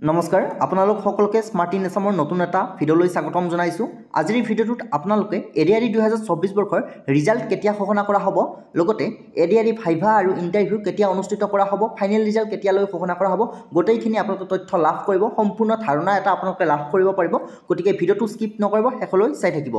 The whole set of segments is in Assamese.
নমস্কাৰ আপোনালোক সকলোকে স্মাৰ্ট ইন এছামৰ নতুন এটা ভিডিঅ'লৈ স্বাগতম জনাইছোঁ। আজিৰ এই ভিডিঅ'টোত আপোনালোকে এডিআৰই 2024 বৰ্ষৰ ৰিজাল্ট কেতিয়া ঘোষণা কৰা হ'ব, লগতে এডিআৰই ভাইভা আৰু ইণ্টাৰভিউ কেতিয়া অনুষ্ঠিত কৰা হ'ব, ফাইনেল ৰিজাল্ট কেতিয়ালৈ ঘোষণা কৰা হ'ব, গোটেইখিনি আপোনালোকে তথ্য লাভ কৰিব, সম্পূৰ্ণ ধাৰণা এটা আপোনালোকে লাভ কৰিব পাৰিব। গতিকে ভিডিঅ'টো স্কিপ নকৰিব, শেষলৈ চাই থাকিব।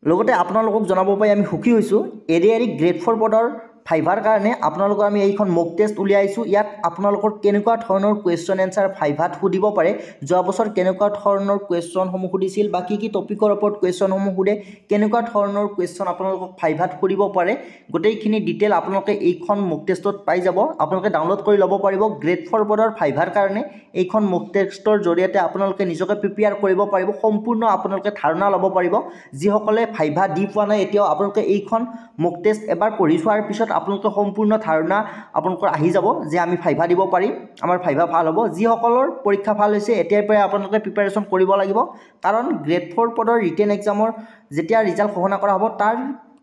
লগতে আপোনালোকক জনাব পাৰি আমি সুখী হৈছোঁ, এডিআৰই গ্ৰেড 4 পদৰ ভাইভাৰ কাৰণে আপোনালোকৰ আমি এইখন মক টেষ্ট উলিয়াইছোঁ। ইয়াত আপোনালোকৰ কেনেকুৱা ধৰণৰ কুৱেশ্যন এনচাৰ ভাইভাত সুধিব পাৰে, যোৱা বছৰ কেনেকুৱা ধৰণৰ কুৱেশ্যনসমূহ সুধিছিল বা কি টপিকৰ ওপৰত কুৱেশ্যনসমূহ সুধে, কেনেকুৱা ধৰণৰ কুৱেশ্যন আপোনালোকক ভাইভাত সুধিব পাৰে, গোটেইখিনি ডিটেইল আপোনালোকে এইখন মক টেষ্টত পাই যাব। আপোনালোকে ডাউনলোড কৰি ল'ব পাৰিব। গ্ৰেড 4 পদৰ ভাইভাৰ কাৰণে এইখন মক টেষ্টৰ জৰিয়তে আপোনালোকে নিজকে প্ৰিপেয়াৰ কৰিব পাৰিব, সম্পূৰ্ণ আপোনালোকে ধাৰণা ল'ব পাৰিব। যিসকলে ভাইভা দি পোৱা নাই এতিয়াও আপোনালোকে এইখন মক টেষ্ট এবাৰ পঢ়ি চোৱাৰ পিছত আপোনালোকে সম্পূৰ্ণ ধাৰণা আপোনালোকৰ আহি যাব যে আমি ভাইভা দিব পাৰিম, আমাৰ ভাইভা ভাল হ'ব। যিসকলৰ পৰীক্ষা ভাল হৈছে এতিয়াৰ পৰাই আপোনালোকে প্ৰিপাৰেশ্যন কৰিব লাগিব, কাৰণ গ্ৰেড 4 পদৰ ৰিটেন এক্সামৰ যেতিয়া ৰিজাল্ট ঘোষণা কৰা হ'ব তাৰ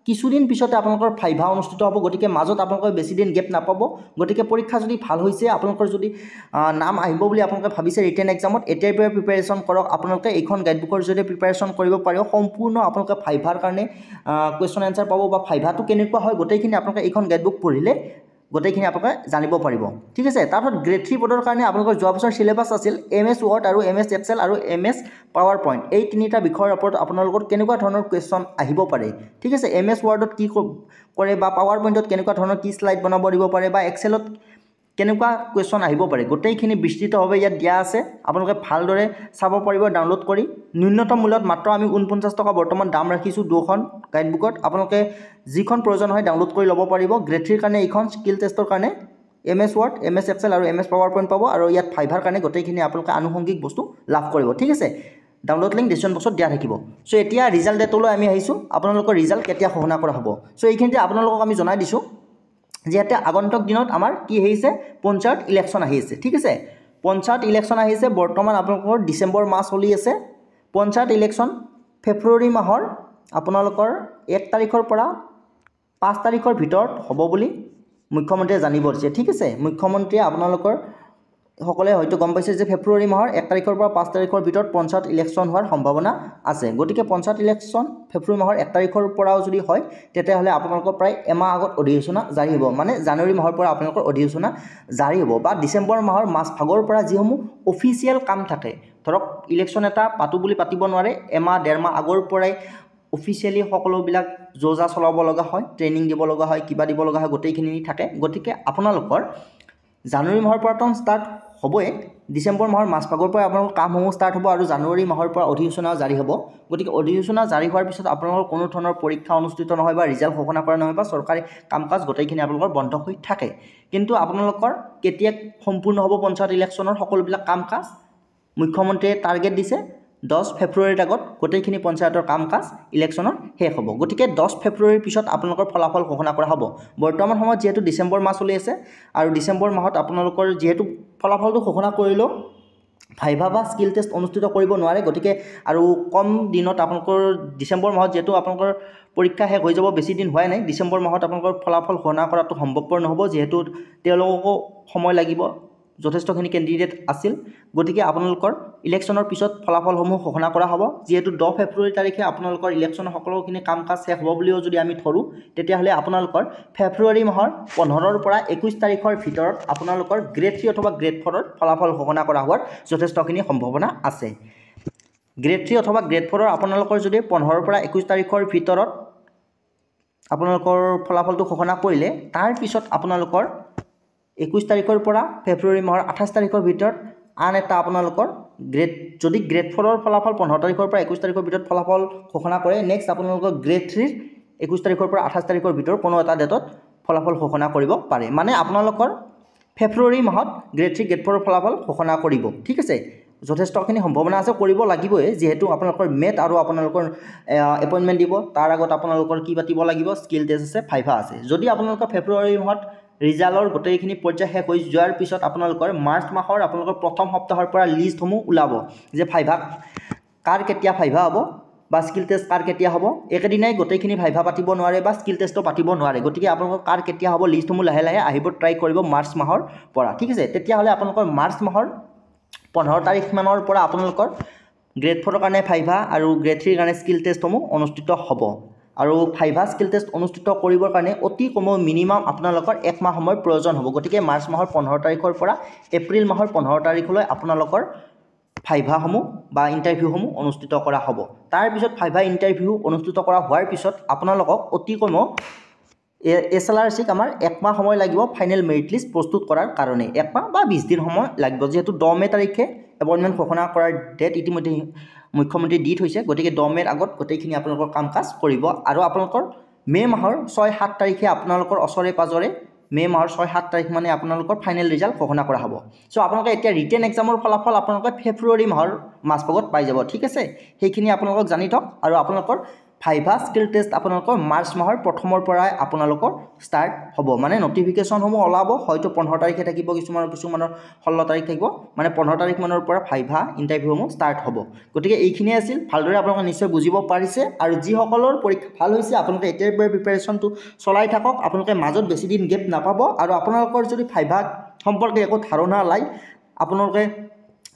কিছুদিন পিছতে আপোনালোকৰ ভাইভা অনুষ্ঠিত হ'ব। গতিকে মাজত আপোনালোকে বেছি দিন গেপ নাপাব। গতিকে পৰীক্ষা যদি ভাল হৈছে, আপোনালোকৰ যদি নাম আহিব বুলি আপোনালোকে ভাবিছে ৰিটেন এক্সামত, এতিয়াৰ পৰাই প্ৰিপাৰেশ্যন কৰক। আপোনালোকে এইখন গাইডবুকৰ জৰিয়তে প্ৰিপাৰেশ্যন কৰিব পাৰিব। সম্পূৰ্ণ আপোনালোকে ভাইভাৰ কাৰণে কুৱেশ্যন এনচাৰ পাব বা ভাইভাটো কেনেকুৱা হয় গোটেইখিনি আপোনালোকে এইখন গাইডবুক পঢ়িলে গোটেইখিনি আপোনালোকে জানিব পাৰিব। ঠিক আছে। তাৰপিছত গ্ৰেড 3 পদৰ কাৰণে আপোনালোকৰ যোৱা বছৰ চিলেবাছ আছিল MS ৱৰ্ড আৰু MS এক্সেল আৰু MS পাৱাৰ পইণ্ট। এই তিনিটা বিষয়ৰ ওপৰত আপোনালোকৰ কেনেকুৱা ধৰণৰ কুৱেশ্যন আহিব পাৰে। ঠিক আছে। MS ৱৰ্ডত কি কৰে বা পাৱাৰ পইণ্টত কেনেকুৱা ধৰণৰ কি শ্লাইড বনাব দিব পাৰে বা এক্সেলত কেনেকুৱা কুৱেশ্যন আহিব পাৰে, গোটেইখিনি বিস্তৃতভাৱে ইয়াত দিয়া আছে। আপোনালোকে ভালদৰে চাব পাৰিব ডাউনলোড কৰি। ন্যূনতম মূল্যত মাত্ৰ আমি 49 টকা বৰ্তমান দাম ৰাখিছোঁ দুখন গাইডবুকত। আপোনালোকে যিখন প্ৰয়োজন হয় ডাউনলোড কৰি ল'ব পাৰিব। গ্ৰেড 3ৰ কাৰণে এইখন স্কিল টেষ্টৰ কাৰণে MS ৱৰ্ড, MS এক্সেল আৰু MS পাৱাৰ পইণ্ট পাব, আৰু ইয়াত ভাইভাৰ কাৰণে গোটেইখিনি আপোনালোকে আনুষংগিক বস্তু লাভ কৰিব। ঠিক আছে। ডাউনলোড লিংক ডিছক্ৰিপশ্যন বক্সত দিয়া থাকিব। চ' এতিয়া ৰিজাল্ট ডেটলৈ আমি আহিছোঁ, আপোনালোকৰ ৰিজাল্ট কেতিয়া ঘোষণা কৰা হ'ব। চ' এইখিনিতে আপোনালোকক আমি জনাই দিছোঁ যিহেতু আগন্তুক দিনত আমাৰ কি আহিছে, পঞ্চায়ত ইলেকশ্যন আহি আছে। ঠিক আছে। পঞ্চায়ত ইলেকশ্যন আহিছে। বৰ্তমান আপোনালোকৰ ডিচেম্বৰ মাহ চলি আছে। পঞ্চায়ত ইলেকশ্যন ফেব্ৰুৱাৰী মাহৰ আপোনালোকৰ 1 তাৰিখৰ পৰা 5 তাৰিখৰ ভিতৰত হ'ব বুলি মুখ্যমন্ত্ৰীয়ে জানিব দিছে। ঠিক আছে। মুখ্যমন্ত্ৰীয়ে আপোনালোকৰ সকলে হয়তো গম পাইছে যে ফেব্ৰুৱাৰী মাহৰ 1 তাৰিখৰ পৰা 5 তাৰিখৰ ভিতৰত পঞ্চায়ত ইলেকশ্যন হোৱাৰ সম্ভাৱনা আছে। গতিকে পঞ্চায়ত ইলেকশ্যন ফেব্ৰুৱাৰী মাহৰ 1 তাৰিখৰ পৰাও যদি হয় তেতিয়াহ'লে আপোনালোকৰ প্ৰায় এমাহ আগত অধিসূচনা জাৰি হ'ব, মানে জানুৱাৰী মাহৰ পৰা আপোনালোকৰ অধিসূচনা জাৰি হ'ব বা ডিচেম্বৰ মাহৰ মাজভাগৰ পৰা যিসমূহ অফিচিয়েল কাম থাকে, ধৰক ইলেকশ্যন এটা পাতোঁ বুলি পাতিব নোৱাৰে, এমাহ 1.5 মাহ আগৰ পৰাই অফিচিয়েলি সকলোবিলাক যোজা চলাব লগা হয়, ট্ৰেইনিং দিব লগা হয়, কিবা দিব লগা হয়, গোটেইখিনি থাকে। গতিকে আপোনালোকৰ জানুৱাৰী মাহৰ পৰাতো ষ্টাৰ্ট হ'বই, ডিচেম্বৰ মাহৰ মাজভাগৰ পৰা আপোনালোকৰ কামসমূহ ষ্টাৰ্ট হ'ব আৰু জানুৱাৰী মাহৰ পৰা অধিসূচনা জাৰি হ'ব। গতিকে অধিসূচনা জাৰি হোৱাৰ পিছত আপোনালোকৰ কোনো ধৰণৰ পৰীক্ষা অনুষ্ঠিত নহয় বা ৰিজাল্ট ঘোষণা কৰা নহয় বা চৰকাৰী কাম কাজ গোটেইখিনি আপোনালোকৰ বন্ধ হৈ থাকে। কিন্তু আপোনালোকৰ কেতিয়া সম্পূৰ্ণ হ'ব পঞ্চায়ত ইলেকশ্যনৰ সকলোবিলাক কাম কাজ, মুখ্যমন্ত্ৰীয়ে টাৰ্গেট দিছে 10 ফেব্ৰুৱাৰীৰ আগত গোটেইখিনি পঞ্চায়তৰ কাম কাজ ইলেকশ্যনৰ শেষ হ'ব। গতিকে 10 ফেব্ৰুৱাৰীৰ পিছত আপোনালোকৰ ফলাফল ঘোষণা কৰা হ'ব। বৰ্তমান সময়ত যিহেতু ডিচেম্বৰ মাহ চলি আছে আৰু ডিচেম্বৰ মাহত আপোনালোকৰ যিহেতু ফলাফলটো ঘোষণা কৰিলেও ভাইভা বা স্কিল টেষ্ট অনুষ্ঠিত কৰিব নোৱাৰে, গতিকে আৰু কম দিনত আপোনালোকৰ ডিচেম্বৰ মাহত যিহেতু আপোনালোকৰ পৰীক্ষা শেষ হৈ যাব, বেছি দিন হোৱাই নাই, ডিচেম্বৰ মাহত আপোনালোকৰ ফলাফল ঘোষণা কৰাটো সম্ভৱপৰ নহ'ব, যিহেতু তেওঁলোককো সময় লাগিব, যথেষ্টখিনি কেণ্ডিডেট আছিল। গতিকে আপোনালোকৰ ইলেকশ্যনৰ পিছত ফলাফলসমূহ ঘোষণা কৰা হ'ব। যিহেতু 10 ফেব্ৰুৱাৰী তাৰিখে আপোনালোকৰ ইলেকশ্যনৰ সকলোখিনি কাম কাজ শেষ হ'ব বুলিও যদি আমি ধৰোঁ, তেতিয়াহ'লে আপোনালোকৰ ফেব্ৰুৱাৰী মাহৰ 15ৰ পৰা 21 তাৰিখৰ ভিতৰত আপোনালোকৰ গ্ৰেড 3 অথবা গ্ৰেড 4ৰ ফলাফল ঘোষণা কৰা হোৱাৰ যথেষ্টখিনি সম্ভাৱনা আছে। গ্ৰেড 3 অথবা গ্ৰেড 4ৰ আপোনালোকৰ যদি 15ৰ পৰা 21 তাৰিখৰ ভিতৰত আপোনালোকৰ ফলাফলটো ঘোষণা কৰিলে, তাৰপিছত আপোনালোকৰ 21 তাৰিখৰ পৰা ফেব্ৰুৱাৰী মাহৰ 28 তাৰিখৰ ভিতৰত আন এটা আপোনালোকৰ যদি গ্ৰেড 4ৰ ফলাফল 15 তাৰিখৰ পৰা 21 তাৰিখৰ ভিতৰত ফলাফল ঘোষণা কৰে, নেক্সট আপোনালোকৰ গ্ৰেড 3ৰ 21 তাৰিখৰ পৰা 28 তাৰিখৰ ভিতৰত কোনো এটা ডেটত ফলাফল ঘোষণা কৰিব পাৰে। মানে আপোনালোকৰ ফেব্ৰুৱাৰী মাহত গ্ৰেড 3 গ্ৰেড 4ৰ ফলাফল ঘোষণা কৰিব। ঠিক আছে। যথেষ্টখিনি সম্ভাৱনা আছে, কৰিব লাগিবই, যিহেতু আপোনালোকৰ মেট আৰু আপোনালোকৰ এপইণ্টমেণ্ট দিব, তাৰ আগত আপোনালোকৰ কি পাতিব লাগিব, স্কিল টেষ্ট আছে, ভাইভা আছে। যদি আপোনালোকৰ ফেব্ৰুৱাৰী মাহত ৰিজাল্টৰ গোটেইখিনি পৰ্যায় শেষ হৈ যোৱাৰ পিছত আপোনালোকৰ মাৰ্চ মাহৰ আপোনালোকৰ প্ৰথম সপ্তাহৰ পৰা লিষ্টসমূহ ওলাব যে ভাইভা কাৰ কেতিয়া ভাইভা হ'ব বা স্কিল টেষ্ট কাৰ কেতিয়া হ'ব। একেদিনাই গোটেইখিনি ভাইভা পাতিব নোৱাৰে বা স্কিল টেষ্টটো পাতিব নোৱাৰে। গতিকে আপোনালোকৰ কাৰ কেতিয়া হ'ব লিষ্টসমূহ লাহে লাহে আহিব ট্ৰাই কৰিব মাৰ্চ মাহৰ পৰা। ঠিক আছে। তেতিয়াহ'লে আপোনালোকৰ মাৰ্চ মাহৰ 15 তাৰিখমানৰ পৰা আপোনালোকৰ গ্ৰেড 4ৰ কাৰণে ভাইভা আৰু গ্ৰেড 3ৰ কাৰণে স্কিল টেষ্টসমূহ অনুষ্ঠিত হ'ব আৰু ভাইভা স্কিল টেষ্ট অনুষ্ঠিত কৰিবৰ কাৰণে অতি কমেও মিনিমাম আপোনালোকৰ 1 মাহ সময়ৰ প্ৰয়োজন হ'ব গতিকে মাৰ্চ মাহৰ 15 তাৰিখৰ পৰা এপ্ৰিল মাহৰ 15 তাৰিখলৈ আপোনালোকৰ ভাইভাসমূহ বা ইণ্টাৰভিউসমূহ অনুষ্ঠিত কৰা হ'ব তাৰপিছত ভাইভা ইণ্টাৰভিউ অনুষ্ঠিত কৰা হোৱাৰ পিছত আপোনালোকক অতি কমেও SLRCক আমাৰ 1 মাহ সময় লাগিব ফাইনেল মেৰিট লিষ্ট প্ৰস্তুত কৰাৰ কাৰণে 1 মাহ বা 20 দিন সময় লাগিব যেহেতু 10 মে তাৰিখে এপইণ্টমেণ্ট ঘোষণা কৰাৰ ডেট ইতিমধ্যে মুখ্যমন্ত্ৰী দি থৈছে গতিকে 10 মেৰ আগত গোটেইখিনি আপোনালোকৰ কাম কাজ কৰিব আৰু আপোনালোকৰ মে মাহৰ 6-7 তাৰিখে আপোনালোকৰ ওচৰে পাজৰে মে মাহৰ 6-7 তাৰিখ মানে আপোনালোকৰ ফাইনেল ৰিজাল্ট ঘোষণা কৰা হ'ব সো আপোনালোকে এতিয়া ৰিটেন এক্সামৰ ফলাফল আপোনালোকে ফেব্ৰুৱাৰী মাহৰ মাজভাগত পাই যাব ঠিক আছে সেইখিনি আপোনালোকক জানি থওক আৰু আপোনালোকৰ ভাইভা স্কিল টেষ্ট আপোনালোকৰ মাৰ্চ মাহৰ প্ৰথমৰ পৰাই আপোনালোকৰ ষ্টাৰ্ট হ'ব মানে নটিফিকেশ্যনসমূহ ওলাব হয়তো 15 তাৰিখে থাকিব কিছুমানৰ 16 তাৰিখ থাকিব মানে 15 তাৰিখ মানৰ পৰা ভাইভা ইণ্টাৰভিউসমূহ ষ্টাৰ্ট হ'ব গতিকে এইখিনিয়ে আছিল ভালদৰে আপোনালোকে নিশ্চয় বুজিব পাৰিছে আৰু যিসকলৰ পৰীক্ষা ভাল হৈছে আপোনালোকে এতিয়াৰ পৰা প্ৰিপাৰেশ্যনটো চলাই থাকক আপোনালোকে মাজত বেছি দিন গেপ নাপাব আৰু আপোনালোকৰ যদি ভাইভা সম্পৰ্কে একো ধাৰণা নাই আপোনালোকে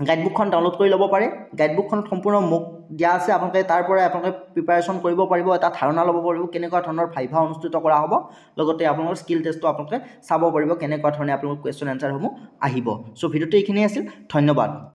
গাইডবুকখন ডাউনলোড কৰি ল'ব পাৰে গাইডবুকখনত সম্পূৰ্ণ মোক দিয়া আছে আপোনালোকে তাৰ পৰা আপোনালোকে প্ৰিপাৰেশ্যন কৰিব পাৰিব এটা ধাৰণা ল'ব পাৰিব কেনেকুৱা ধৰণৰ ভাইভা অনুষ্ঠিত কৰা হ'ব লগতে আপোনালোকৰ স্কিল টেষ্টটো আপোনালোকে চাব পাৰিব কেনেকুৱা ধৰণে আপোনালোকৰ কুৱেশ্যন এনচাৰসমূহ আহিব সো ভিডিঅ'টো এইখিনিয়ে আছিল ধন্যবাদ